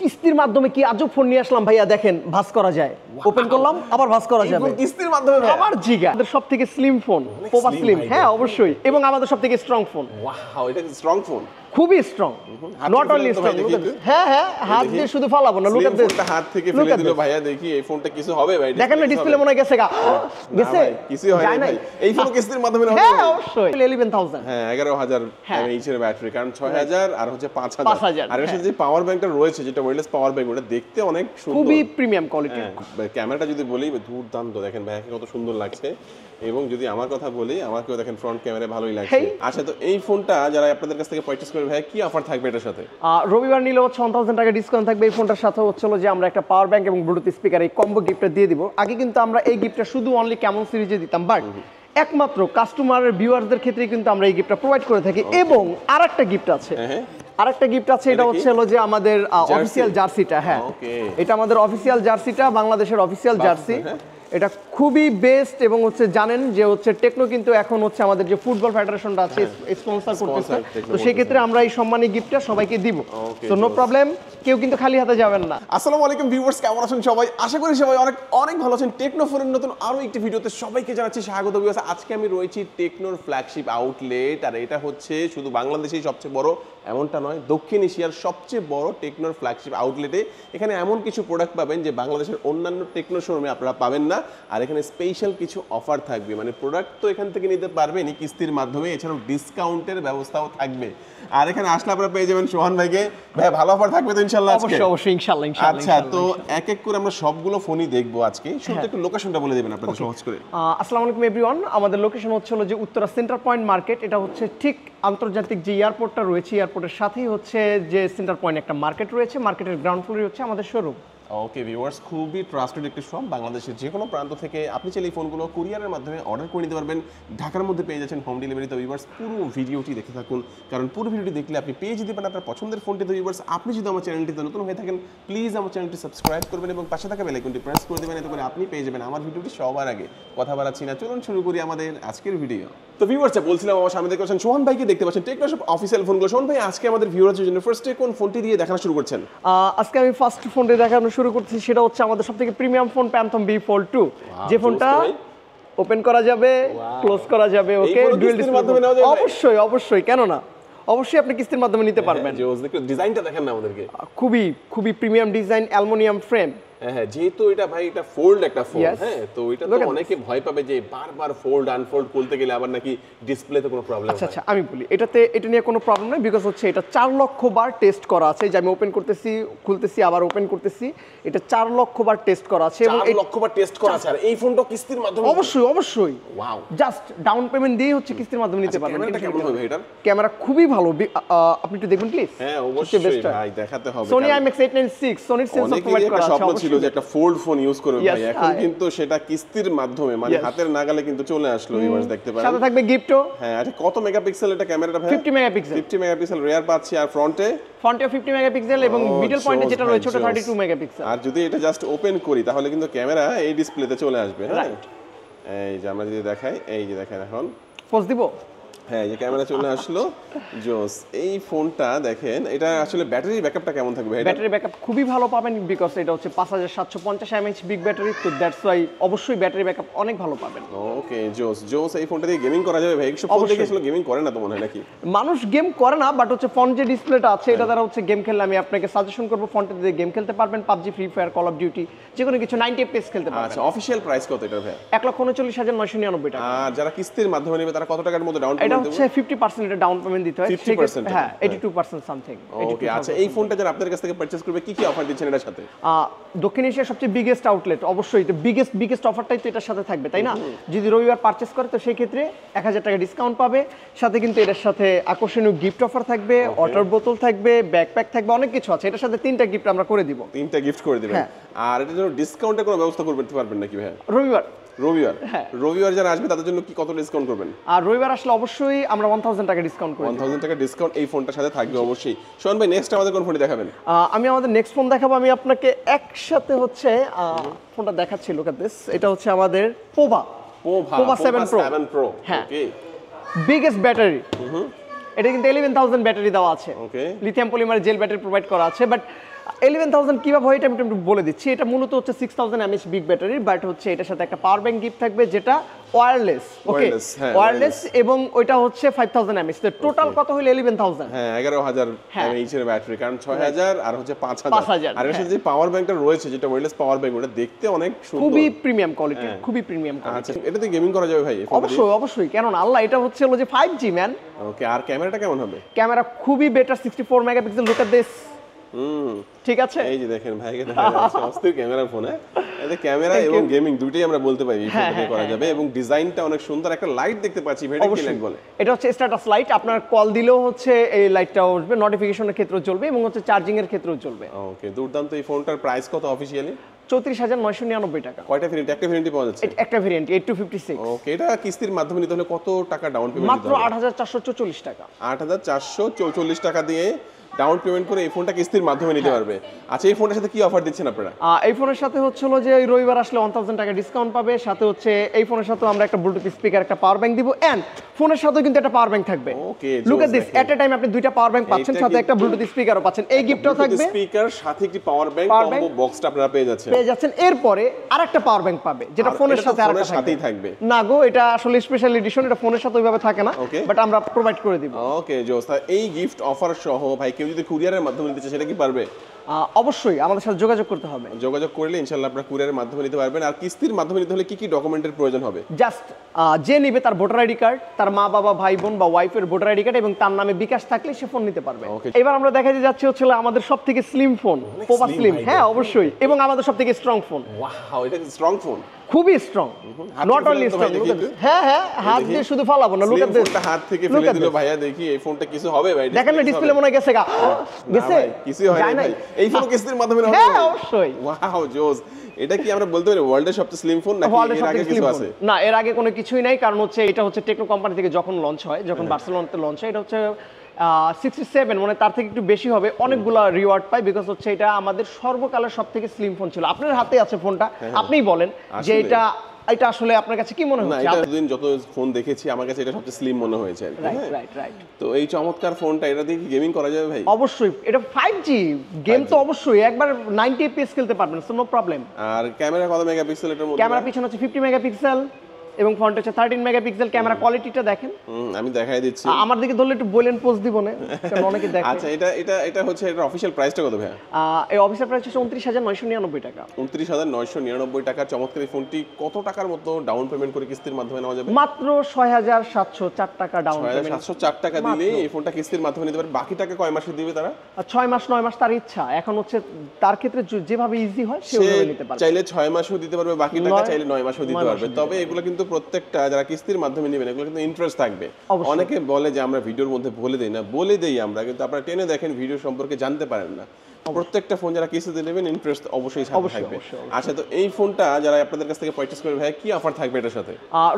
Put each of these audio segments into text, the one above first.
কিস্তির মাধ্যমে কি আজব ফোন নিয়ে আসলাম ভাইয়া, দেখেন ভাঁজ করা যায়, ওপেন করলাম আবার ভাঁজ করা যাবে কিস্তির মাধ্যমে। আমার জিগা আমাদের সবথেকে স্লিম ফোন, পোভা স্লিম। হ্যাঁ অবশ্যই, এবং আমাদের সবথেকে স্ট্রং ফোন। ওয়াও, এটা স্ট্রং ফোন, খুবই স্ট্রং, নট অনলি স্ট্রং। হ্যাঁ হ্যাঁ, হাত দিয়ে শুধু ফালাবো না, লুক এট দিস, ফোনটা হাত থেকে ফেলে দিল ভাইয়া, দেখি এই ফোনটা কিছু হবে ভাই? দেখেন না ডিসপ্লে মনে গেছে গা, গেছে কিছু হয় না ভাই। এই ফোন কিস্তির মাধ্যমে হবে? হ্যাঁ অবশ্যই। 11000, হ্যাঁ 11000 mAh এর ব্যাটারি, কারণ 6000 আর হচ্ছে 5000। আর এর সাথে যে পাওয়ার ব্যাংকটা রয়েছে, যেটা ওয়্যারলেস পাওয়ার ব্যাংক, ওটা দেখতে অনেক সুন্দর, খুবই প্রিমিয়াম কোয়ালিটি। ক্যামেরাটা যদি বলি দুর্দান্ত, দেখেন ভাইয়াকে কত সুন্দর লাগছে। এবং যদি আমার কথা বলি, আমাকেও দেখেন ফ্রন্ট ক্যামেরা ভালোই লাগছে। আচ্ছা, তো এই ফোনটা যারা আপনাদের কাছ থেকে পারচেজ করবে ভাই, কি অফার থাকবে এটার সাথে? রবিবার নিলে হচ্ছে 1000 টাকা ডিসকাউন্ট থাকবে। এই ফোনটার সাথে হচ্ছে যে আমরা একটা পাওয়ার ব্যাংক এবং ব্লুটুথ স্পিকার, এই কম্বো গিফটটা দিয়ে দিব। আগে কিন্তু আমরা এই গিফটটা শুধু অনলি ক্যামন সিরিজে দিতাম, বাট একমাত্র কাস্টমারের ভিউয়ারদের ক্ষেত্রে কিন্তু আমরা এই গিফটটা প্রোভাইড করে থাকি। এবং আরেকটা গিফট আছে, আরেকটা গিফট আছে, এটা হচ্ছে যে আমাদের অফিসিয়াল জার্সিটা। হ্যাঁ, এটা আমাদের অফিসিয়াল জার্সিটা, বাংলাদেশের অফিসিয়াল জার্সি। এটা খুবই বেস্ট, এবং হচ্ছে জানেন যে হচ্ছে টেকনো কিন্তু এখন হচ্ছে আমাদের যে ফুটবল ফেডারেশনটা আছে স্পন্সর করতেছে, তো সেই ক্ষেত্রে আমরা এই সম্মানী গিফটটা সবাইকে দিব। সো নো প্রবলেম, কেউ কিন্তু খালি হাতে যাবেন না। আসসালামু আলাইকুম ভিউয়ার্স, কেমন আছেন সবাই? আশা করি সবাই অনেক অনেক ভালো আছেন। টেকনো ফোনের নতুন আরো একটি ভিডিওতে সবাইকে জানাচ্ছি স্বাগত। ভিউয়ার্স, আজকে আমি রয়েছি টেকনোর ফ্ল্যাগশিপ আউটলেট, আর এটা হচ্ছে শুধু বাংলাদেশেই সবচেয়ে বড় এমনটা নয়, দক্ষিণ এশিয়ার সবচেয়ে বড় টেকনোর ফ্ল্যাগশিপ আউটলেটে। এখানে এমন কিছু প্রোডাক্ট পাবেন যে বাংলাদেশের অন্যান্য টেকনো শোরুমে আপনারা পাবেন না, আর এখানে স্পেশাল কিছু অফার থাকবে। মানে প্রোডাক্ট তো এখান থেকে নিতে পারবেন কিস্তির মাধ্যমে, এছাড়াও ডিসকাউন্টের ব্যবস্থাও থাকবে। আর এখানে আসলে আপনারা পেয়ে যাবেন সোহান ভাইকে। ভাই ভালো অফার থাকবে তো ইনশাআল্লাহ? অবশ্যই অবশ্যই, ইনশাআল্লাহ ইনশাআল্লাহ। আচ্ছা, তো এক এক করে আমরা সবগুলো ফোনই দেখবো আজকে। শুরুতে একটু লোকেশনটা বলে দিবেন আপনাদের সহজ করে। আসসালামু আলাইকুম এভরিওয়ান, আমাদের লোকেশন হচ্ছে যে উত্তরা সেন্টার পয়েন্ট মার্কেট। এটা হচ্ছে ঠিক আন্তর্জাতিক যে এয়ারপোর্টটা রয়েছে, এয়ারপোর্টের সাথেই হচ্ছে যে সেন্টার পয়েন্ট একটা মার্কেট রয়েছে, মার্কেটের গ্রাউন্ড ফ্লোরে হচ্ছে আমাদের শোরুম। ওকে ভিউয়ার্স, খুবই ট্রাস্টেড একটি শপ। বাংলাদেশের যে কোনো প্রান্ত থেকে আপনি চাইলে এই ফোনগুলো কুরিয়ারের মাধ্যমে অর্ডার করে নিতে পারবেন। ঢাকার মধ্যে পেয়ে যাচ্ছেন হোম ডেলিভারি। তো ভিউয়ার্স, পুরো ভিডিওটি দেখে থাকুন, কারণ পুরো ভিডিওটি দেখলে আপনি পেয়ে যেতে পারেন আপনার পছন্দের ফোনটি। তো ভিউয়ার্স, আপনি যদি আমার চ্যানেলটিতে নতুন হয়ে থাকেন, প্লিজ আমার চ্যানেলটি সাবস্ক্রাইব করবেন এবং পাশে থাকা বেল আইকনটি প্রেস করে দেবেন, এতে করে আপনি পেয়ে যাবেন আমার ভিডিওটি সবার আগে। কথা বাড়াচ্ছি না, চলুন শুরু করি আমাদের আজকের ভিডিও। তো ভিউয়ার্স, বলছিলাম আমার সামনে দেখতে পাচ্ছেন সোহান ভাইকে, দেখতে পাচ্ছেন টেকনো শপ অফিসিয়াল ফোনগুলো। সোহান ভাই, আজকে আমাদের ভিউয়ারদের জন্য ফার্স্টে কোন ফোনটি দিয়ে দেখানো শুরু করছেন? আজকে আমি ফার্স্ট ফোনটি দেখানো শুরু করছি, সেটা হচ্ছে আমাদের সবথেকে premium phone Phantom V Fold 2, যে ফোনটা ওপেন করা যাবে, ক্লোজ করা যাবে। Okay, dual display. অবশ্যই অবশ্যই, কেন না, অবশ্যই আপনি কিস্তির মাধ্যমে নিতে পারবেন। ডিজাইনটা দেখেন না আমাদেরকে, খুবই খুবই প্রিমিয়াম ডিজাইন, অ্যালুমিনিয়াম ফ্রেম। হ্যাঁ, যেহেতু এটা ভাই এটা ফোল্ড একটা ফোন, হ্যাঁ, তো এটা তো অনেকে ভয় পাবে যে বারবার ফোল্ড আনফোল্ড করতে গেলে আবার নাকি ডিসপ্লেতে কোনো প্রবলেম হয়। আচ্ছা, আমি বলি এটা নিয়ে কোনো প্রবলেম নেই, বিকজ হচ্ছে এটা 4 লক্ষ বার টেস্ট করা আছে। যে আমি ওপেন করতেছি, খুলতেছি, আবার ওপেন করতেছি, এটা 4 লক্ষ বার টেস্ট করা আছে। এবং 4 লক্ষ বার টেস্ট করা আছে, আর এই ফোনটা কিস্তির মাধ্যমে? অবশ্যই অবশ্যই। ওয়াও, জাস্ট ডাউন পেমেন্ট দিয়ে হচ্ছে কিস্তির মাধ্যমে নিতে পারবেন। ক্যামেরাটা কেমন হবে এটার? ক্যামেরা খুবই ভালো, আপনি একটু দেখুন প্লিজ। হ্যাঁ অবশ্যই ভাই, দেখাতে হবে। Sony IMX896 সনির সেন্সর প্রোভাইড করা আছে। স্বপ্ন ছিল যে একটা ফোল্ড ফোন ইউজ করবে ভাই, এখন কিন্তু সেটা কিস্তির মাধ্যমে, মানে হাতের নাগালে কিন্তু চলে আসলো। ভিউয়ার্স দেখতে পারেন, সাথে থাকবে গিফটও। হ্যাঁ, আচ্ছা কত মেগাপিক্সেল এটা ক্যামেরাটা ভাই? 50 মেগাপিক্সেল। 50 মেগাপিক্সেল রিয়ার পাচ্ছি, আর ফ্রন্টে 50 মেগাপিক্সেল, এবং মিডল পয়েন্টে যেটা রয়েছে ওটা 32 মেগাপিক্সেল। আর যদি এটা জাস্ট ওপেন করি তাহলে কিন্তু ক্যামেরা এই ডিসপ্লেতে চলে আসবে। হ্যাঁ, এই যে আমরা যদি দেখাই, এই যে দেখেন এখন পোজ দিব। হ্যাঁ, এই ক্যামেরা চলে আসলো, জোস। এই ফোনটা দেখেন, এটা আসলে ব্যাটারি ব্যাকআপটা কেমন থাকবে? ব্যাটারি ব্যাকআপ খুবই ভালো পাবেন, বিকজ এটা হচ্ছে 5750 mAh বিগ ব্যাটারি, তো দ্যাটস ওয়াই অবশ্যই ব্যাটারি ব্যাকআপ অনেক ভালো পাবেন। ওকে, জোস। এই ফোনটা দিয়ে গেমিং করা যাবে ভাই? একটু ফোন দেখে আসলে গেমিং করে না তো মনে হয় নাকি? মানুষ গেম করে না, বাট হচ্ছে ফোন যে ডিসপ্লেটা আছে এটা দ্বারা হচ্ছে গেম খেললে আমি আপনাকে সাজেশন করব, ফোনটা দিয়ে গেম খেলতে পারবেন, PUBG, free fire, call of duty, যে কোনো কিছু 90 FPS খেলতে পারবেন। আচ্ছা, অফিশিয়াল প্রাইস কত এটা ভাই? 1,39,999 টাকা। আর যারা কিস্তির মাধ্যমে নেবে তারা কত টাকার মধ্যে ডাউন পেমেন্ট দেবে? এটা হচ্ছে 50% এটা ডাউন পেমেন্ট দিতে হয়। 50%? হ্যাঁ, 82% সামথিং। ওকে, আচ্ছা এই ফোনটা যারা আপনাদের কাছ থেকে পারচেজ করবে কি কি অফার দিচ্ছেন এর সাথে? দক্ষিণ এশিয়ার সবচেয়ে বিগেস্ট আউটলেট, অবশ্যই তো বিগেস্ট অফারটাই তো এটার সাথে থাকবে, তাই না? যদি রবিবার পারচেজ করে তো সেই ক্ষেত্রে 1000 টাকা ডিসকাউন্ট পাবে, সাথে কিন্তু এটার সাথে আকর্ষণীয় গিফট অফার থাকবে, ওয়াটার বোতল থাকবে, ব্যাকপ্যাক থাকবে, অনেক কিছু আছে। এটার সাথে 3টা গিফট আমরা করে দিব। 3টা গিফট করে দিবেন। আর এটার জন্য ডিসকাউন্টের কোনো ব্যবস্থা করতে পারবেন নাকি ভাই? রবিবার যারা আসবে তাদের জন্য কি কত ডিসকাউন্ট করবেন? আর রবিবার আসলে অবশ্যই আমরা 1000 টাকা ডিসকাউন্ট করব। 1000 টাকা ডিসকাউন্ট এই ফোনটার সাথে থাকবে অবশ্যই। সোহান ভাই, নেক্সট আমাদের কোন ফোনটি দেখাবেন? আমি আমাদের নেক্সট ফোন দেখাবো। আমি আপনাকে একসাথে হচ্ছে ফোনটা দেখাচ্ছি, লুক এট দিস। এটা হচ্ছে আমাদের পোভা 7 Pro। হ্যাঁ, বিগেস্ট ব্যাটারি। এটা কিন্তু 11000 ব্যাটারি দেওয়া আছে, lithium polymer jail battery provide করা আছে। বাট 11,000 কিভাবে হয় এটা আমি একটু বলে দিচ্ছি। এটা মূলত হচ্ছে 6000 mAh বিগ ব্যাটারি, বাট হচ্ছে এটার সাথে একটা পাওয়ার ব্যাংক গিফট থাকবে যেটা ওয়্যারলেস। ওকে, হ্যাঁ, ওয়্যারলেস এবং ওইটা হচ্ছে 5000 mAh। তো টোটাল কত হলো 11,000। হ্যাঁ 11,000 mAh এর ব্যাটারি, কারণ 6000 আর হচ্ছে 5000 আর এর সাথে যে পাওয়ার ব্যাংকটা রয়েছে যেটা ওয়্যারলেস পাওয়ার ব্যাংক, ওটা দেখতে অনেক সুন্দর, খুবই প্রিমিয়াম কোয়ালিটি, খুবই প্রিমিয়াম কোয়ালিটি। আচ্ছা এটাতে গেমিং করা যাবে ভাই? অবশ্যই অবশ্যই, কেন না, আল্লাহ, এটা হচ্ছে হলো যে 5G ম্যান। ওকে, আর ক্যামেরাটা কেমন হবে? ক্যামেরা খুবই better, 64 megapixel. Look at this. ঠিক আছে, এই যে দেখেন ভাইকে দেখা যাচ্ছে অস্থির ক্যামেরা ফোন। এতে ক্যামেরা এবং গেমিং দুটোই আমরা বলতে পারি এই ফোনটাতে করা যাবে, এবং ডিজাইনটা অনেক সুন্দর। একটা লাইট দেখতে পাচ্ছি, এটা কি লাইট বলে? এটা হচ্ছে স্ট্যাটাস লাইট। আপনার কল দিলেও হচ্ছে এই লাইটটা উঠবে, নোটিফিকেশনের ক্ষেত্রেও জ্বলবে এবং হচ্ছে চার্জিং এর ক্ষেত্রেও জ্বলবে। ওকে, দুর্দান্ত। এই ফোনটার প্রাইস কত অফিশিয়ালি? 34,999 টাকা। কয়টা ভেরিয়েন্ট? একটা ভেরিয়েন্টই পাওয়া যাচ্ছে? একটা ভেরিয়েন্ট 8256। ওকে, এটা কিস্তির মাধ্যমে নিতে হলে কত টাকা ডাউন পেমেন্ট দিতে মাত্র হবে? 8,444 টাকা। 8,444 টাকা দিয়ে ডাউন পেমেন্ট করে এই ফোনটা কিস্তির মাধ্যমে নিতে পারবে। আচ্ছা, এই ফোনটার সাথে কি অফার দিচ্ছেন আপনারা? এই ফোনের সাথে হচ্ছে হলো যে রবিবার আসলে 1000 টাকা ডিসকাউন্ট পাবে। সাথে হচ্ছে এই ফোনের সাথে আমরা একটা ব্লুটুথ স্পিকার, একটা পাওয়ার ব্যাংক দিব, এন্ড ফোনের সাথেও কিন্তু একটা পাওয়ার ব্যাংক থাকবে। Okay, look at this, at a time আপনি দুইটা পাওয়ার ব্যাংক পাচ্ছেন, সাথে একটা ব্লুটুথ স্পিকারও পাচ্ছেন। এই গিফটও থাকবে, স্পিকার সাথে একটি পাওয়ার ব্যাংক কম্বো বক্সটা আপনারা পেয়ে যাচ্ছেন। এরপরে আরেকটা পাওয়ার ব্যাংক পাবে যেটা ফোনের সাথে আরেকটা সাথেই থাকবে। না গো, এটা আসলে স্পেশাল এডিশন, এটা ফোনের সাথে ওইভাবে থাকে না, বাট আমরা প্রোভাইড করে দিব। ওকে জোস্তা, এই গিফট অফার সহ ভাই কেউ যদি কুরিয়ারের মাধ্যমে নিতে চায় সেটা কি পারবে? অবশ্যই আমাদের সাথে যোগাযোগ করতে হবে। যোগাযোগ করলে ইনশাআল্লাহ আপনারা কুরিয়ারের মাধ্যমে নিতে পারবেন। আর কিস্তির মাধ্যমে নিতে হলে কি কি ডকুমেন্টের প্রয়োজন হবে? জাস্ট যে নিবে তার ভোটার আইডি কার্ড, তার মা বাবা ভাই বোন বা ওয়াইফের ভোটার আইডি কার্ড এবং তার নামে বিকাশ থাকলে সে ফোন নিতে পারবে। এবার আমরা দেখাতে যাচ্ছি হচ্ছে আমাদের সবথেকে স্লিম ফোন, পোভা স্লিম। হ্যাঁ অবশ্যই, এবং আমাদের সবথেকে স্ট্রং ফোন। ওয়াও, এটা স্ট্রং ফোন, খুবই স্ট্রং। নট অনলি স্ট্রং, হ্যাঁ হ্যাঁ, হাত দিয়ে শুধু ফালাবো না। লুক এট দিস, ফোনটা হাত থেকে ফেলে দিল ভাইয়া, দেখি এই ফোনটা কিছু হবে ভাই? দেখেন না ডিসপ্লে মনে হয় গেছে গা, গেছে, কিছু হয় না ভাই। এই ফোন কিস্তির মাধ্যমে হবে? হ্যাঁ অবশ্যই। ওয়াও জোস, এটা কি আমরা বলতে পারি ওয়ার্ল্ডের সবচেয়ে স্লিম ফোন নাকি এর আগে কিছু আছে? না, এর আগে কোনো কিছুই নাই, কারণ হচ্ছে এটা হচ্ছে টেকনো কোম্পানি থেকে যখন লঞ্চ হয়, যখন বার্সেলোনাতে লঞ্চ হয়, এটা হচ্ছে 67, মানে তার থেকে একটু বেশি হবে, অনেকগুলা রিওয়ার্ড পাই, বিকজ হচ্ছে এটা আমাদের সর্বকালের সবথেকে স্লিম ফোন ছিল। আপনার হাতে আছে ফোনটা, আপনিই বলেন যে এটা আসলে আপনার কাছে কি মনে হচ্ছে? না, এটা দুদিন যত ফোন দেখেছি আমার কাছে এটা সবচেয়ে স্লিম মনে হয়েছে। রাইট। তো এই চমৎকার ফোনটা, এটা দিয়ে কি গেমিং করা যাবে ভাই? অবশ্যই, এটা 5G গেম তো অবশ্যই একবার 90 FPS খেলতে পারবেন, সো নো প্রবলেম। আর ক্যামেরা কত মেগাপিক্সেল এটার মধ্যে? ক্যামেরা পিছনে হচ্ছে 50 মেগাপিক্সেল এবং ফ্রন্ট হচ্ছে 13 মেগাপিক্সেল। ক্যামেরা কোয়ালিটিটা দেখেন, আমি দেখাই দিচ্ছি। আমার দিকে ধরলে একটু বলেন, পোজ দিব না, কারণ অনেকে দেখে। আচ্ছা, এটা হচ্ছে এটার অফিশিয়াল প্রাইসটা কত ভাই? এই অফিসিয়াল প্রাইস হচ্ছে 29,999 টাকা। 29,999 টাকার চমৎকার এই ফোনটি কত টাকার মতো ডাউন পেমেন্ট করে কিস্তির মাধ্যমে নেওয়া যাবে? মাত্র 6,704 টাকা ডাউন পেমেন্ট। 6,704 টাকা দিলে এই ফোনটা কিস্তির মাধ্যমে নিতে পারে। বাকি টাকা কয় মাসে দিবে তারা? 6 মাস 9 মাস তার ইচ্ছা। এখন হচ্ছে তার ক্ষেত্রে যেভাবে ইজি হয় সেভাবে নিতে পারবে। চাইলে 6 মাসও দিতে পারবে, বাকি টাকা চাইলে 9 মাসও দিতে পারবে। তবে এগুলো কিন্তু প্রত্যেকটা যারা কিস্তির মাধ্যমে নেবেন এগুলো কিন্তু ইন্টারেস্ট থাকবে। অনেকে বলে যে আমরা ভিডিওর মধ্যে বলে দেই না, বলে দেই আমরা, কিন্তু আপনারা টেনে দেখেন ভিডিও সম্পর্কে জানতে পারেন না। প্রত্যেকটা ফোন যারা কিস্তিতে নেবেন ইন্টারেস্ট অবশ্যই থাকবে। আচ্ছা, তো এই ফোনটা যারা আপনাদের কাছ থেকে পারচেজ করবে ভাই কি অফার থাকবে এটার সাথে?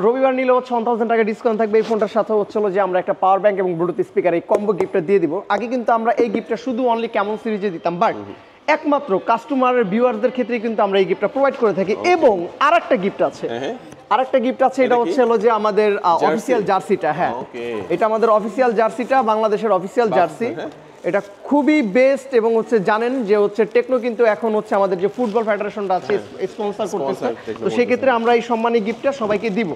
রবিবার নিলে হচ্ছে 1000 টাকা ডিসকাউন্ট থাকবে। এই ফোনটার সাথে হচ্ছে যে আমরা একটা পাওয়ার ব্যাংক এবং ব্লুটুথ স্পিকার, এই কম্বো গিফটটা দিয়ে দিব। আগে কিন্তু আমরা এই গিফটটা শুধু অনলি কেমন সিরিজে দিতাম, বাট একমাত্র কাস্টমারের ভিউয়ারদের ক্ষেত্রে কিন্তু আমরা এই গিফটটা প্রোভাইড করে থাকি। এবং আরেকটা গিফট আছে, আরেকটা গিফট আছে, এটা হচ্ছে হলো যে আমাদের অফিসিয়াল জার্সিটা। হ্যাঁ, এটা আমাদের অফিসিয়াল জার্সিটা, বাংলাদেশের অফিসিয়াল জার্সি। এটা খুবই বেস্ট, এবং হচ্ছে জানেন যে হচ্ছে টেকনো কিন্তু এখন হচ্ছে আমাদের যে ফুটবল ফেডারেশনটা আছে স্পন্সর করতেছে, তো সেই ক্ষেত্রে আমরা এই সম্মানী গিফটটা সবাইকে দিব।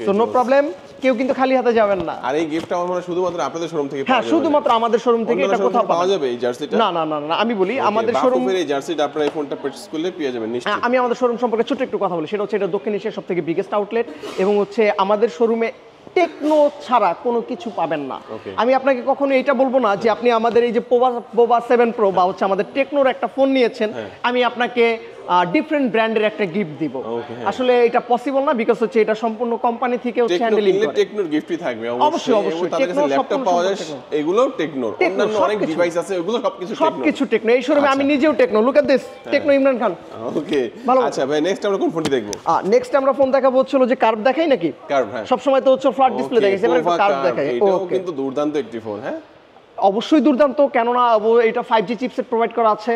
তো নো প্রবলেম, কেউ কিন্তু খালি হাতে যাবেন না। আর এই গিফটটা আমার শুধুমাত্র আপনাদের শোরুম থেকে পাওয়া যাবে? হ্যাঁ, শুধুমাত্র আমাদের শোরুম থেকে। এটা কোথাও পাওয়া যাবে এই জার্সিটা? না না না, আমি বলি আমাদের শোরুম এই জার্সিটা আপনারা এই ফোনটা পারচেজ করলে পেয়ে যাবেন নিশ্চয়ই। আমি আমাদের শোরুম সম্পর্কে ছোট একটু কথা বলি। সেটা হচ্ছে এটা দক্ষিণ এশিয়ার সবথেকে বিগেস্ট আউটলেট, এবং হচ্ছে আমাদের শোরুমে টেকনো ছাড়া কোনো কিছু পাবেন না। আমি আপনাকে কখনো এটা বলবো না যে আপনি আমাদের এই যে পোভা 7 প্রো বা হচ্ছে আমাদের টেকনোর একটা ফোন নিয়েছেন, আমি আপনাকে ডিফারেন্ট ব্র্যান্ডের একটা গিফট দিব। আসলে এটা পসিবল না, বিকজ হচ্ছে এটা সম্পূর্ণ কোম্পানি থেকে হচ্ছে হ্যান্ডেলিং করে। টেকনোর গিফটই থাকবে অবশ্যই অবশ্যই। টেকনো ল্যাপটপ পাওয়া যায়, এগুলো টেকনোর। অন্যান্য অনেক ডিভাইস আছে, এগুলো সবকিছু টেকনো। এই শোরুমে আমি নিজেও Tecno. Look at this, Tecno Imran Khan. Okay, আচ্ছা ভাই, নেক্সট আমরা কোন ফোনটি দেখব? নেক্সট আমরা ফোন দেখাবো হচ্ছে যে কার্ভ দেখাই নাকি? কার্ভ, হ্যাঁ। সব সময় তো হচ্ছে ফ্ল্যাট ডিসপ্লে দেখাইছে, এবার একটু কার্ভ দেখাই। এটাও কিন্তু দুর্দান্ত একটি ফোন। হ্যাঁ, অবশ্যই দুর্দান্ত, কেননা এটা 5G চিপসেট প্রোভাইড করা আছে।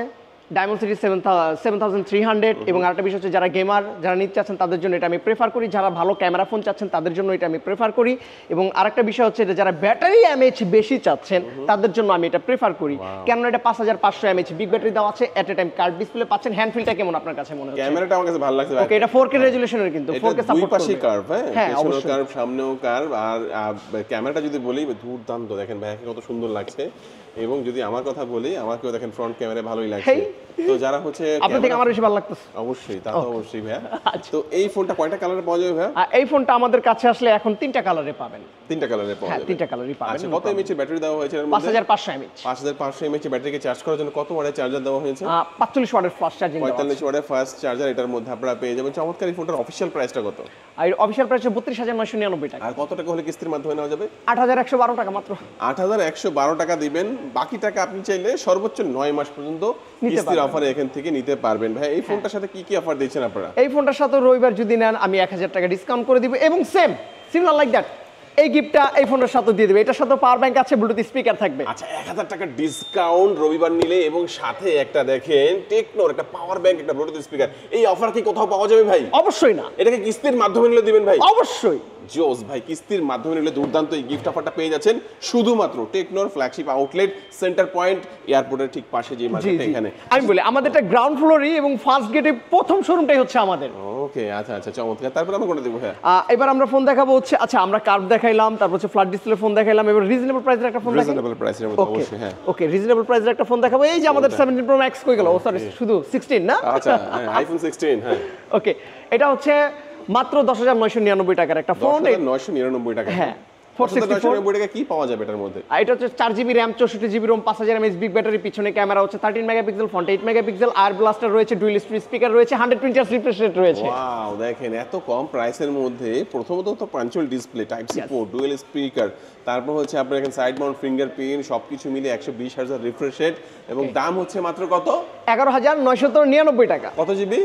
ডায়মন্ড সিটি 7300 এবং আরেকটা বিষয় হচ্ছে যারা গেমার যারা নিতে চাচ্ছেন তাদের জন্য এটা আমি প্রেফার করি, যারা ভালো ক্যামেরা ফোন চাচ্ছেন তাদের জন্য এটা আমি প্রেফার করি, এবং আরেকটা বিষয় হচ্ছে যে যারা ব্যাটারি এমএইচ বেশি চাচ্ছেন তাদের জন্য আমি এটা প্রেফার করি। কেননা এটা 5500 এমএইচ বিগ ব্যাটারি দেওয়া আছে, এট এ টাইম কার্ড ডিসপ্লে পাচ্ছেন। হ্যান্ড ফিলটা কেমন আপনার কাছে মনে হচ্ছে? ক্যামেরাটা আমার কাছে ভালো লাগছে ভাই। ওকে, এটা 4K রেজোলিউশনের কিন্তু 4K দুই সাপোর্ট পাশেই করবে। কার্ভ, হ্যাঁ পেছনেও অবশ্যই কার্ভ, সামনেও কার্ভ। আর ক্যামেরাটা যদি বলি দুর্দান্ত, দেখেন ভাই কত সুন্দর লাগছে। এবং যদি আমার কথা বলি, আমাকেও দেখেন ফ্রন্ট ক্যামেরা ভালোই লাগছে। তো যারা হচ্ছে আপনার থেকে আমার বেশি ভালো লাগতেছে। অবশ্যই, তা তো অবশ্যই ভাইয়া। তো এই ফোনটা কয়টা কালারে পাওয়া যাবে ভাইয়া? এই ফোনটা আমাদের কাছে আসলে এখন 3টা কালারে পাবেন। 3টা কালারে পাওয়া যাবে? 3টা কালারই পাবেন। আচ্ছা, কত এমএইচ ব্যাটারি দেওয়া হয়েছে এর মধ্যে? 5500 এমএইচ। 5500 এমএইচ ব্যাটারিকে চার্জ করার জন্য কত ওয়াটের চার্জার দেওয়া হয়েছে? 45 ওয়াটের ফাস্ট চার্জিং। 45 ওয়াটের ফাস্ট চার্জার এটার মধ্যে আপনারা পেয়ে যাবেন। চমৎকার। এই ফোনটার অফিশিয়াল প্রাইসটা কত? আর অফিশিয়াল প্রাইস 32999 টাকা। আর কত টাকা হলে কিস্তির মাধ্যমে নেওয়া যাবে? 8112 টাকা মাত্র। 8112 টাকা দিবেন, বাকি টাকা আপনি চাইলে সর্বোচ্চ 9 মাস পর্যন্ত কিস্তির অফারে এখান থেকে নিতে পারবেন। ভাই এই ফোনটার সাথে কি কি অফার দিচ্ছেন আপনারা? এই ফোনটার সাথে রবিবার যদি নেন আমি 1000 টাকা ডিসকাউন্ট করে দিব, এবং সিমিলার লাইক দ্যাট এই গিফটটা এই ফোনের সাথে দিয়ে দেবে। এটার সাথে পাওয়ার ব্যাংক আছে, ব্লুটুথ স্পিকার থাকবে। আচ্ছা, 1000 টাকা ডিসকাউন্ট রবিবার নিলে, এবং সাথে একটা দেখেন টেকনোর একটা পাওয়ার ব্যাংক, একটা ব্লুটুথ স্পিকার। এই অফার কি কোথাও পাওয়া যাবে ভাই? অবশ্যই না। এটাকে কিস্তির মাধ্যমে নিলে দিবেন ভাই? অবশ্যই। জোস ভাই, কিস্তির মাধ্যমে নিলে দুর্দান্ত এই গিফট অফারটা পেয়ে যাচ্ছেন শুধুমাত্র টেকনোর ফ্ল্যাগশিপ আউটলেট, সেন্টার পয়েন্ট এয়ারপোর্টের ঠিক পাশে যে মার্কেটটা এখানে। আমি বলি আমাদেরটা গ্রাউন্ড ফ্লোরই, এবং ফার্স্ট গেটে প্রথম শোরুমটাই হচ্ছে আমাদের। ওকে, আচ্ছা আচ্ছা, চমৎকার। তারপর আমরা কোনটা দেবো? হ্যাঁ, এবার আমরা ফোন দেখাবো হচ্ছে, আচ্ছা আমরা কার্ভ দেখাইলাম, তারপর হচ্ছে ফ্ল্যাট ডিসপ্লে ফোন দেখাইলাম, এবার রিজনেবল প্রাইসের একটা ফোন দেখাই। রিজনেবল প্রাইসের মধ্যে অবশ্যই। হ্যাঁ, ওকে, রিজনেবল প্রাইসের একটা ফোন দেখাবো। এই যে আমাদের 17 প্রো ম্যাক্স কই গেল? ও সরি, শুধু 16 না? আচ্ছা, আইফোন 16। হ্যাঁ, ওকে, এটা হচ্ছে মাত্র 10999 টাকার একটা ফোন। 10999 টাকা। হ্যাঁ, 499 টাকা কি পাওয়া যাবে এটার মধ্যে? এটা হচ্ছে 4GB RAM, 64GB ROM, 5000 mAh big battery, পিছনে ক্যামেরা হচ্ছে 13 মেগাপিক্সেল, ফ্রন্টে 8 মেগাপিক্সেল, আর ব্লাস্টার রয়েছে, ডুয়াল স্পিকার রয়েছে, 120 Hz রিফ্রেশ রেট রয়েছে। ওয়াও, দেখেন এত কম প্রাইসের মধ্যে প্রথমত তো পাঞ্চুয়াল display, type C port, dual speaker, তারপর হচ্ছে আপনার এখানে সাইড মাউন্ট ফিঙ্গারপ্রিন্ট, সবকিছু মিলে 120 Hz রিফ্রেশ রেট, এবং দাম হচ্ছে মাত্র কত? 11999 টাকা। কত জিবি?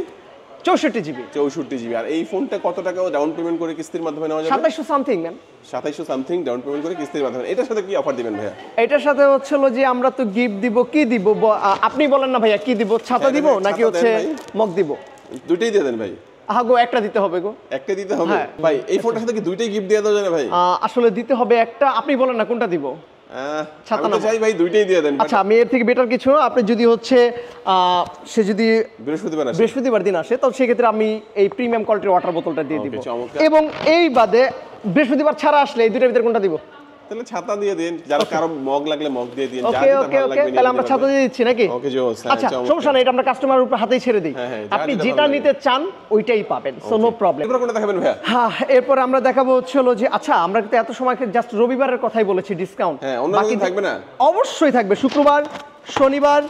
64GB। 64GB। আর এই ফোনটা কত টাকা ডাউন পেমেন্ট করে কিস্তির মাধ্যমে নেওয়া যাবে? 2700 something ma'am. 2700 something down payment করে কিস্তির মাধ্যমে। এটার সাথে কি অফার দিবেন ভাইয়া? এটার সাথে হচ্ছে যে আমরা তো গিফট দিব, কি দিব আপনি বলেন না ভাইয়া, কি দিব? ছাতা দিব নাকি হচ্ছে মগ দিব? দুইটাই দিয়ে দেন ভাই। গো, একটা দিতে হবে গো। একটা দিতে হবে ভাই? এই ফোনটার সাথে কি দুইটাই গিফট দেওয়া যাবে না ভাই? আসলে দিতে হবে একটা, আপনি বলেন না কোনটা দিব। আমি তো চাই ভাই দুইটাই দিয়ে দেন। আচ্ছা, আমি এর থেকে বেটার কিছু, আপনি যদি হচ্ছে সে যদি বৃহস্পতিবার দিন আসে, তবে সেক্ষেত্রে আমি এই প্রিমিয়াম কোয়ালিটির ওয়াটার বোতলটা দিয়ে দিব। এবং এই বাদে বৃহস্পতিবার ছাড়া আসলে এই দুটোর ভিতরে কোনটা দিব? তাহলে ছাতা দিয়ে দেন, যারা কারো মগ লাগলে মগ দিয়ে দিন, ওকে ওকে ওকে, তাহলে আমরা ছাতা দিয়ে দিচ্ছি নাকি? ওকে জোস। আচ্ছা, সমস্যা নেই, এটা আমরা কাস্টমারের উপর হাতেই ছেড়ে দিই। আপনি যেটা নিতে চান ওইটাই পাবেন, সো নো প্রবলেম। এরপর কোনটা দেখাবেন ভাইয়া? হ্যাঁ, এরপর আমরা দেখাবো হচ্ছে যে, আচ্ছা আমরা কিন্তু এত সময় জাস্ট রবিবারের কথাই বলেছি ডিসকাউন্ট। হ্যাঁ, অন্য দিন থাকবে না? অবশ্যই থাকবে, শুক্রবার, শনিবার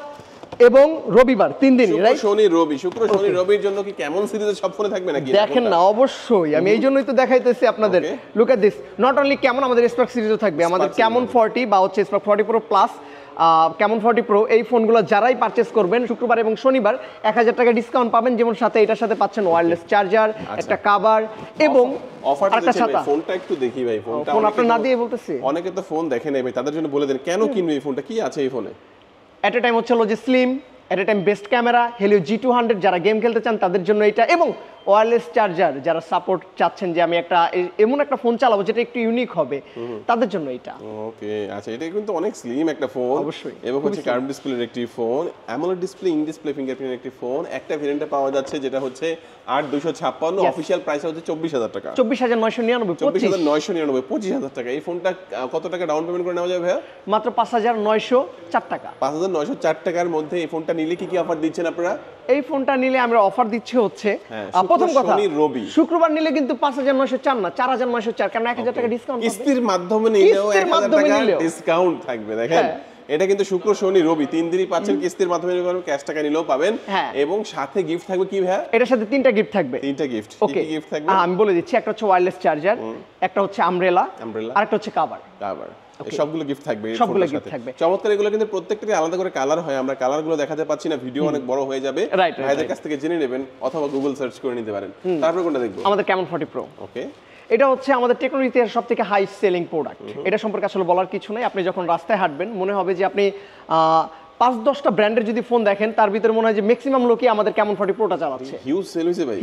এবং রবিবার, 3 দিন। শুক্র শনি রবির জন্য কি কেমন সিরিজের সব ফোনে থাকবে নাকি? দেখেন না, অবশ্যই আমি এই জন্যই তো দেখাইতেছি আপনাদের। Look at this, not only কেমন, আমাদের স্পার্ক সিরিজও থাকবে, আমাদের কেমন 40 বা হচ্ছে স্পার্ক 40 প্রো প্লাস, কেমন 40 প্রো, এই ফোনগুলো যারাই পারচেজ করবেন শুক্রবার এবং শনিবার 1000 টাকা ডিসকাউন্ট পাবেন, যেমন সাথে এটার সাথে পাচ্ছেন ওয়্যারলেস চার্জার, একটা কভার এবং একটা ছাতা। ফোনটা একটু দেখি ভাই, ফোন আপনার না দিয়ে বলতেছি। অনেকে তো ফোন দেখে নেবে, তাদের জন্য বলে দেন কেন কিনবে এই ফোনটা, কি আছে এই ফোনে? এট এ টাইম হচ্ছে যে slim, at a time best camera, Helio G200 যারা গেম খেলতে চান তাদের জন্য এটা, এবং ওয়্যারলেস চার্জার যারা সাপোর্ট চাচ্ছেন যে আমি একটা এমন একটা ফোন চালাবো যেটা একটু ইউনিক হবে, তাদের জন্য এটা। ওকে, আচ্ছা, এটা কিন্তু অনেক স্লিম একটা ফোন অবশ্যই, এবং হচ্ছে কার্ভ ডিসপ্লের একটি phone, AMOLED display, in display ফিঙ্গারপ্রিন্টের একটি ফোন। একটা ভেরিয়েন্টে পাওয়া যাচ্ছে যেটা হচ্ছে 8256, অফিশিয়াল প্রাইস হচ্ছে 24000 টাকা। 24999, 24999, 25000 টাকা। এই ফোনটা কত টাকা ডাউন পেমেন্ট করে নেওয়া যাবে ভাইয়া? মাত্র 5904 টাকা। 5904 টাকার মধ্যে এই ফোনটা নিলে কি কি অফার দিচ্ছেন আপনারা? এই ফোনটা নিলে আমরা অফার দিচ্ছি হচ্ছে, প্রথম কথা শুক্রবার নিলে কিন্তু 5904 না, 4904, কারণ 1000 টাকা ডিসকাউন্ট পাবেন। কিস্তির মাধ্যমে নিলেও 1000 টাকা ডিসকাউন্ট থাকবে। দেখেন, এটা কিন্তু শুক্র শনি রবি 3 দিনই পাচ্ছেন কিস্তির মাধ্যমে, ক্যাশ টাকা নিলেও পাবেন, এবং সাথে গিফট থাকবে কি ভাইয়া? এটার সাথে 3টা গিফট থাকবে। 3টা গিফট। কি কি গিফট থাকবে আমি বলে দিচ্ছি, একটা হচ্ছে ওয়্যারলেস চার্জার, একটা হচ্ছে আমব্রেলা, আর একটা হচ্ছে কভার। সবগুলো গিফট থাকবে। সবগুলো গিফট থাকবে। চমৎকার। এগুলো কিন্তু প্রত্যেকটারই আলাদা করে কালার হয়, আমরা কালারগুলো দেখাতে পাচ্ছি না, ভিডিও অনেক বড় হয়ে যাবে, ভাইদের কাছ থেকে জেনে নেবেন অথবা গুগল সার্চ করে নিতে পারেন। তারপর কোনটা দেখবো? আমাদের কেমন 40 প্রো। ওকে, এটা হচ্ছে আমাদের টেকনোর ইতিহাসের সবথেকে হাই সেলিং প্রোডাক্ট। এটা সম্পর্কে আসলে বলার কিছু নাই, আপনি যখন রাস্তায় হাঁটবেন মনে হবে যে আপনি 5-10টা ব্র্যান্ডের যদি ফোন দেখেন তার ভিতরে মনে হয় যে ম্যাক্সিমাম লোকই আমাদের ক্যামন 40 প্রোটা চালাচ্ছে। হিউজ সেল হয়েছে ভাই,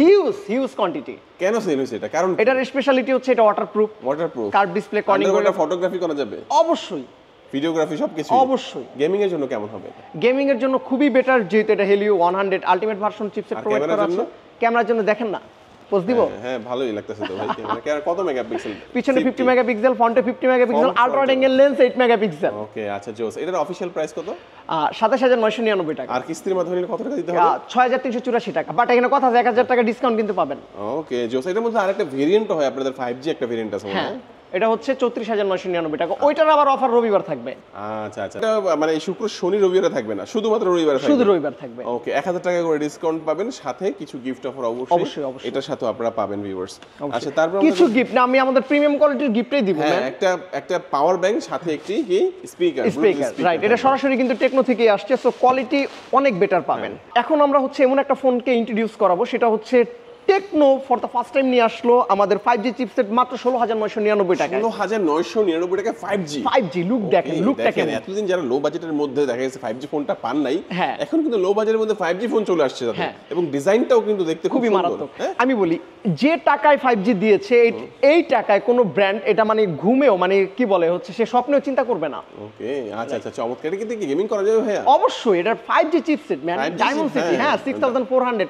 হিউজ কোয়ান্টিটি। কেন সেল হয়েছে এটা? কারণ এটার স্পেশালিটি হচ্ছে এটা waterproof, curve display, Corning photography করা যাবে, অবশ্যই ভিডিওগ্রাফি সবকিছু। অবশ্যই। গেমিং এর জন্য কেমন হবে? গেমিং এর জন্য খুবই বেটার, যেহেতু এটা Helio 100 ultimate version chipset provide করা আছে। ক্যামেরার জন্য দেখেন না, পোস্ট দিব। হ্যাঁ ভালোই লাগতেছে তো ভাই। ক্যামেরা কত মেগাপিক্সেল? পিছনে 50 মেগাপিক্সেল, ফ্রন্টে 50 megapixel, ultra wide angle lens 8 megapixel. Okay আচ্ছা জোস। এটার অফিশিয়াল প্রাইস কত? 27999 টাকা। আর কিস্তির মাধ্যমে নিলে কত টাকা দিতে হবে? 6384 টাকা। বাট এখানে কথা আছে 1000 টাকা ডিসকাউন্ট কিন্তু পাবেন। ওকে জোস। এটার মধ্যে আরেকটা ভেরিয়েন্ট হয় আপনাদের 5G একটা ভেরিয়েন্ট আছে মনে হয়। এটা হচ্ছে 34999 টাকা। ওইটার আবার অফার রবিবার থাকবে। আচ্ছা আচ্ছা। এটা মানে শুক্র শনি রবিবারে থাকবে না, শুধুমাত্র রবিবারে থাকবে। শুধু রবিবার থাকবে। ওকে 1000 টাকা করে ডিসকাউন্ট পাবেন, সাথে কিছু গিফট অফার অবশ্যই এটার সাথে আপনারা পাবেন ভিউয়ার্স। আচ্ছা তারপর কিছু গিফট না, আমি আমাদের প্রিমিয়াম কোয়ালিটির গিফটই দিব। হ্যাঁ একটা পাওয়ার ব্যাংক, সাথে একটি কি স্পিকার, রাইট। এটা সরাসরি কিন্তু টেকনো থেকে আসছে, সো কোয়ালিটি অনেক বেটার পাবেন। এখন আমরা হচ্ছে এমন একটা ফোনকে ইন্ট্রোডিউস করাবো, সেটা হচ্ছে Tecno for the first time নিয়ে আসলো আমাদের 5G চিপসেট মাত্র 16999 টাকা। 16999 টাকা 5G লুক দেখেন, লুকটা কেমন। এতদিন যারা লো বাজেটের মধ্যে দেখা গেছে 5G ফোনটা পান নাই, হ্যাঁ, এখন কিন্তু লো বাজেটের মধ্যে 5G ফোন চলে আসছে তাদের, এবং ডিজাইনটাও কিন্তু দেখতে খুবই মারাত্মক। আমি বলি যে টাকায় 5G দিয়েছে এই টাকায় কোনো ব্র্যান্ড এটা মানে ঘুমেও মানে কি বলে হচ্ছে সে স্বপ্নেও চিন্তা করবে না। ওকে আচ্ছা আচ্ছা চমৎকার। এটা কিন্তু গেমিং করা যাবে ভাইয়া? অবশ্যই। এটা 5G চিপসেট ম্যান, ডায়মন্ডসিটি। হ্যাঁ 6400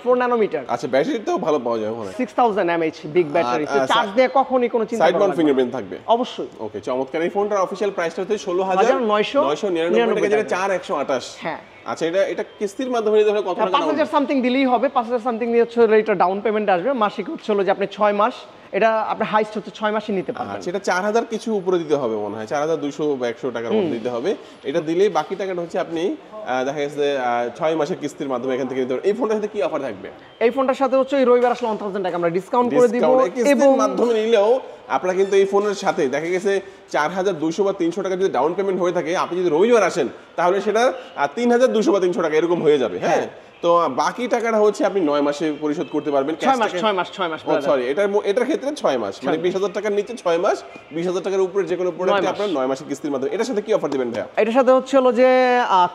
4 ন্যানোমিটার। আচ্ছা ব্যাটারিটাও ভালো পাওয়া যাবে মনে হয়। 6000 mAh বিগ ব্যাটারি, তো চার্জ দিয়ে কখনোই কোনো চিন্তা সাইড মাউন্ট ফিঙ্গারপ্রিন্ট থাকবে অবশ্যই। ওকে চমৎকার। এই ফোনটার অফিশিয়াল প্রাইসটা হচ্ছে 16999 টাকা, যেটা 428। হ্যাঁ আচ্ছা এটা কিস্তির মাধ্যমে নিতে হলে কত টাকা? 5000 সামথিং দিলেই হবে। 5000 সামথিং দিয়ে হচ্ছে এটা ডাউন পেমেন্ট আসবে। মাসিক হচ্ছে হলো যে আপনি 6 মাস, এটা আপনার হাইস্ট হচ্ছে 6 মাসই নিতে পারবেন। আচ্ছা এটা 4000 কিছু উপরে দিতে হবে মনে হয়, 4200 বা 100 টাকার মধ্যে দিতে হবে। এটা দিলেই বাকি টাকাটা হচ্ছে আপনি দেখা গেছে 6 মাসের কিস্তির মাধ্যমে এখান থেকে নিতে পারবেন। এই ফোনটার সাথে কি অফার থাকবে? এই ফোনটার সাথে হচ্ছে এই রবিবার আসলে 1000 টাকা আমরা ডিসকাউন্ট করে দিব, এবং মাধ্যমে নিলেও আপনারা কিন্তু এই ফোনের সাথে দেখা গেছে 4200 বা 300 টাকা যদি ডাউন পেমেন্ট হয়ে থাকে, আপনি যদি রবিবার আসেন তাহলে সেটা 3200 বা 300 টাকা এরকম হয়ে যাবে। হ্যাঁ তো বাকি টাকাটা হচ্ছে আপনি 9 মাসে পরিশোধ করতে পারবেন। 6 মাস সরি এটার ক্ষেত্রে 6 মাস, মানে 20000 টাকার নিচে 6 মাস, 20000 টাকার উপরে যে কোনো প্রোডাক্টে আপনারা 9 মাসের কিস্তির মাধ্যমে। এটার সাথে কি অফার দিবেন ভাইয়া? এটার সাথে হচ্ছে হলো যে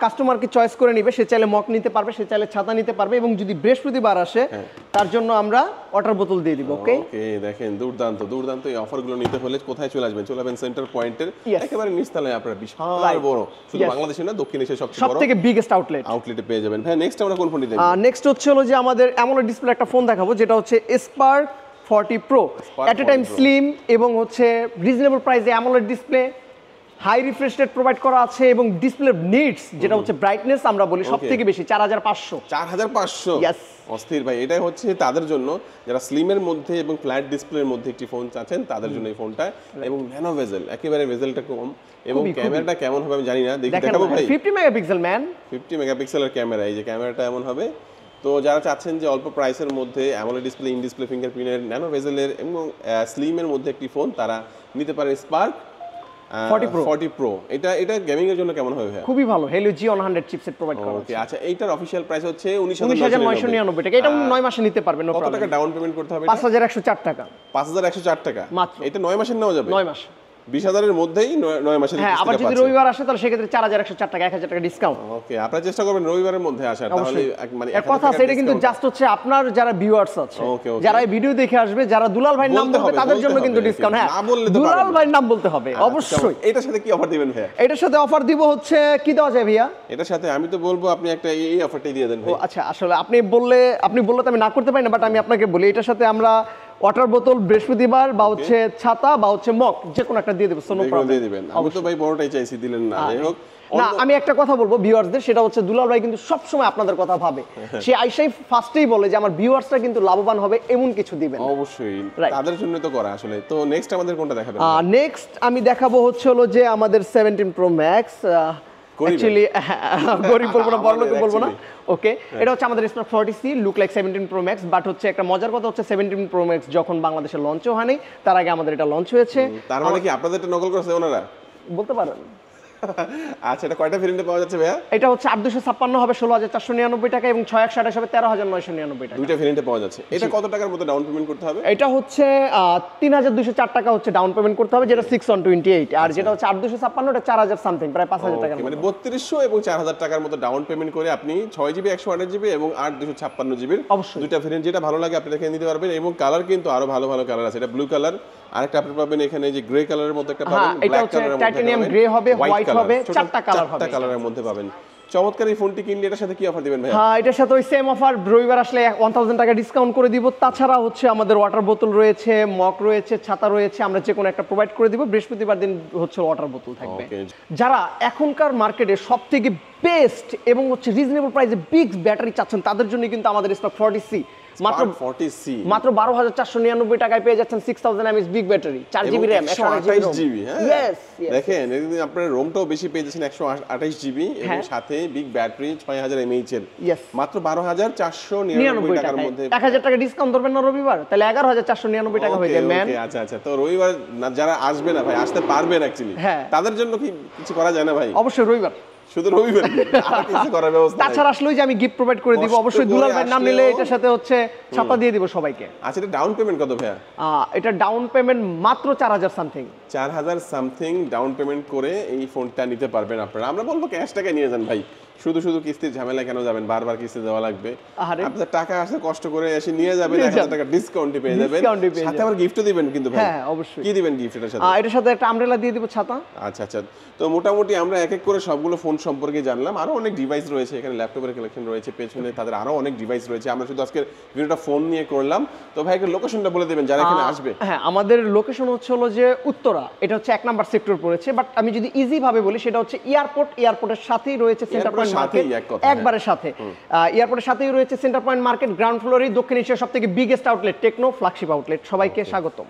কাস্টমারকে চয়েস করে নিবে, সে চাইলে মক নিতে পারবে, সে চাইলে ছাতা নিতে পারবে, এবং যদি বৃহস্পতিবার আসে তার জন্য আমরা ওয়াটার বোতল দিয়ে দিব। ওকে দেখেন দুর্দান্ত দুর্দান্ত। এই অফারগুলো নিতে হলে কোথায় চলে আসবেন? চলে আসবেন সেন্টার পয়েন্টের একেবারে নিচতলায় আপনারা বিশাল বড়, শুধু বাংলাদেশে না দক্ষিণ এশিয়ার সবথেকে বিগেস্ট আউটলেটে পেয়ে যাবেন। হ্যাঁ নেক্সট আমরা কোন ফোনটি দেখব? নেক্সট হচ্ছে হলো যে আমাদের অ্যামোলেড ডিসপ্লে একটা ফোন দেখাবো, যেটা হচ্ছে Spark 40 Pro. At a time slim এবং হচ্ছে রিজনেবল প্রাইসে AMOLED display, high refresh rate provide করা আছে, এবং ডিসপ্লে নিডস যেটা হচ্ছে ব্রাইটনেস আমরা বলি সবথেকে বেশি 4500। 4500 ইয়েস অস্থির ভাই। এটাই হচ্ছে তাদের জন্য যারা স্লিমের মধ্যে এবং ফ্ল্যাট ডিসপ্লের মধ্যে একটি ফোন চাচ্ছেন, তাদের জন্য এই ফোনটা। এবং ন্যানো ভেজেল, একেবারে ভেজেলটা কম, এবং ক্যামেরাটা কেমন হবে আমি জানি না, দেখাবো ভাই। 50 মেগাপিক্সেল ম্যান, 50 মেগাপিক্সেলের ক্যামেরা। এই যে ক্যামেরাটা এমন হবে। তো যারা চাচ্ছেন যে অল্প প্রাইসের মধ্যে অ্যামোলেড ডিসপ্লে, ইন ডিসপ্লে ফিঙ্গারপ্রিন্টের, ন্যানো ভেজেলের এবং স্লিমের মধ্যে একটি ফোন, তারা নিতে পারেন স্পার্ক 40 প্রো। এটা গেমিং এর জন্য কেমন হবে ভাই? খুবই ভালো। Helio G100 চিপসেট প্রোভাইড করা আছে। ওকে আচ্ছা এইটার অফিশিয়াল প্রাইস হচ্ছে 19999 টাকা। এটা 9 মাসে নিতে পারবেন। কত টাকা ডাউন পেমেন্ট করতে হবে? 5104 টাকা। 5104 টাকা মাত্র। এটা 9 মাসের নেওয়া যাবে? 9 মাস 20000 এর মধ্যেই 9 মাসের। হ্যাঁ আবার যদি রবিবার আসে তাহলে সেক্ষেত্রে 4104 টাকা, 1000 টাকা ডিসকাউন্ট। ওকে আপনারা চেষ্টা করবেন রবিবারের মধ্যে আসার, তাহলে মানে এক কথা আছে, এটা কিন্তু জাস্ট হচ্ছে আপনার যারা ভিউয়ার্স আছে, যারা এই ভিডিও দেখে আসবে, যারা দুলাল ভাইয়ের নাম বলবে তাদের জন্য কিন্তু ডিসকাউন্ট। হ্যাঁ দুলাল ভাইয়ের নাম বলতে হবে অবশ্যই। এটার সাথে কি অফার দিবেন ভাইয়া? এটার সাথে অফার দিব হচ্ছে কি দেওয়া যায় ভাইয়া? এটার সাথে আমি তো বলবো আপনি একটা এই অফারটাই দিয়ে দেন ভাই। আচ্ছা আসলে আপনি বললে তো আমি না করতে পারি না, বাট আমি আপনাকে বলি এটার সাথে আমরা ওয়াটার বোতল বৃহস্পতিবার বা হচ্ছে ছাতা বা হচ্ছে মগ যে কোনো একটা দিয়ে দেব। সোনো প্রবলেম দিয়ে দিবেন। আমি তো ভাই বড়টাই চাইছি, দিলেন না। যাই হোক না, আমি একটা কথা বলবো ভিউয়ার্সদের, সেটা হচ্ছে দুলাল ভাই কিন্তু সব সময় আপনাদের কথা ভাবে। সে আইসাই ফার্স্টেই বলে যে আমার ভিউয়ার্সরা কিন্তু লাভবান হবে এমন কিছু দিবেন। অবশ্যই তাদের জন্য তো করা আসলে। তো নেক্সট আমাদের কোনটা দেখাবেন? নেক্সট আমি দেখাবো হচ্ছে হলো যে আমাদের 17 প্রো ম্যাক্স। অ্যাকচুয়ালি গরিব বলবো না, বড়লোক বলবো না। ওকে এটা হচ্ছে আমাদের spark 40C, look like 17 pro max. But হচ্ছে একটা মজার কথা হচ্ছে 17 প্রো ম্যাক্স যখন বাংলাদেশে লঞ্চও হয়নি, তার আগে আমাদের এটা লঞ্চ হয়েছে। তার মানে কি আপনাদের এটা নকল করেছে ওনারা? বলতে পারেন। আচ্ছা, এটা কয়টা ভেরিয়েন্টে পাওয়া যাচ্ছে ভাইয়া? এটা হচ্ছে 8256 হবে 16499 টাকা এবং 6128 হবে 13999 টাকা। দুইটা ভেরিয়েন্টে পাওয়া যাচ্ছে। এটা কত টাকার মতো ডাউন পেমেন্ট করতে হবে? এটা হচ্ছে 3204 টাকা হচ্ছে ডাউন পেমেন্ট করতে হবে, যেটা 6128, আর যেটা হচ্ছে 8256 এটা 4000 সামথিং, প্রায় 5000 টাকার মানে মতো। 3200 এবং 4000 টাকার মতো ডাউন পেমেন্ট করে আপনি 6 জিবি 128 জিবি এবং 8 256 জিবির অবশ্যই। দুইটা ভেরিয়েন্ট যেটা ভালো লাগে আপনি দেখে নিতে পারবেন। এবং কালার কিন্তু আরো ভালো ভালো কালার আছে। এটা ব্লু কালার, আরেকটা আপনি পাবেন এখানে যে গ্রে কালারের মধ্যে একটা পাবেন, এটা ব্ল্যাক হচ্ছে কালারের মধ্যে টাইটানিয়াম পাবেন, গ্রে হবে, white হোয়াইট color, হবে, টোটাল চারটা কালার হবে। চারটা কালারের মধ্যে পাবেন। চমৎকার এই ফোনটি কিনলে এটার সাথে কি অফার দিবেন ভাই? হ্যাঁ, এটার সাথে ওই সেম অফার, রবিবার আসলে 1000 টাকা ডিসকাউন্ট করে দিব। তাছাড়া হচ্ছে আমাদের ওয়াটার বোতল রয়েছে, মগ রয়েছে, ছাতা রয়েছে, আমরা যে কোনো একটা প্রোভাইড করে দিব। বৃহস্পতিবার দিন হচ্ছে ওয়াটার বোতল থাকবে। Okay. যারা এখনকার মার্কেটে সবথেকে বেস্ট এবং হচ্ছে রিজনেবল প্রাইসে বিগ ব্যাটারি চাচ্ছেন, তাদের জন্য কিন্তু আমাদের স্পার্ক 40C মাত্র 40C 12499 টাকায় পেয়ে যাচ্ছেন 6000 mAh big battery, 4 GB RAM, 128 GB. হ্যাঁ, Yes, yes. দেখেন এদিকে আপনার রোমটাও বেশি পেয়ে যাচ্ছেন 128 জিবি এবং হ্যাঁ। সাথে বিগ ব্যাটারি 6000 mAh এর Yes. মাত্র 12499 টাকার মধ্যে। 1000 টাকা ডিসকাউন্ট ধরবেন না রবিবার, তাহলে 11499 টাকা হয়ে যায় ম্যান। Okay, আচ্ছা আচ্ছা। তো রবিবার যারা আসবে না ভাই, আসতে পারবেন অ্যাকচুয়ালি, হ্যাঁ। তাদের জন্য কি কিছু করা যায় না ভাই? অবশ্যই রবিবার। শুধু রবিবার কি? আর কিছু করার ব্যবস্থা নাই? তাছাড়া আসলেই যে আমি গিফট প্রোভাইড করে দিব, কষ্ট অবশ্যই করে দুলাল ভাইয়ের নাম নিলে আসলেও- এটার সাথে হচ্ছে ছাপা দিয়ে দিব সবাইকে। আচ্ছা, এটা ডাউন পেমেন্ট কত ভাইয়া? এটা ডাউন পেমেন্ট মাত্র 4000 সামথিং। 4000 সামথিং ডাউন পেমেন্ট করে এই ফোনটা নিতে পারবেন আপনারা। আমরা বলবো ক্যাশ টাকা নিয়ে যান ভাই, শুধু শুধু কিস্তির ঝামেলা কেন যাবেন, বারবার কিস্তি দেওয়া লাগবে। আরে। আপনার টাকা আসলে কষ্ট করে এসে নিয়ে যাবেন, নিয়ে 1000 যান। টাকা ডিসকাউন্টে পেয়ে যাবেন, ডিসকাউন্টে পেয়ে সাথে আবার গিফটও দিবেন কিন্তু ভাই। হ্যাঁ, অবশ্যই। কি দিবেন গিফট এটার সাথে? এটার সাথে একটা আমব্রেলা দিয়ে দিব, ছাতা। আচ্ছা আচ্ছা। তো মোটামুটি আমরা এক এক করে সবগুলো ফোন সম্পর্কে জানলাম। আরো অনেক ডিভাইস রয়েছে এখানে, ল্যাপটপের কালেকশন রয়েছে, পেছনে তাদের আরো অনেক ডিভাইস রয়েছে। আমরা শুধু আজকের ভিডিওটা ফোন নিয়ে করলাম। তো ভাই একটা লোকেশনটা বলে দেবেন যারা এখানে আসবে। হ্যাঁ, আমাদের লোকেশন হচ্ছে হলো যে উত্তরা, এটা হচ্ছে 1 নাম্বার সেক্টর পড়েছে। বাট আমি যদি ইজি ভাবে বলি, সেটা হচ্ছে এয়ারপোর্টের সাথেই রয়েছে সেন্টার পয়েন্ট মার্কেট, সাথেই এক কথায়, একবারে সাথে। এয়ারপোর্টের সাথেই রয়েছে সেন্টার পয়েন্ট মার্কেট, গ্রাউন্ড ফ্লোরেই দক্ষিণ এশিয়ার সবথেকে biggest outlet techno flagship outlet. সবাইকে স্বাগতম।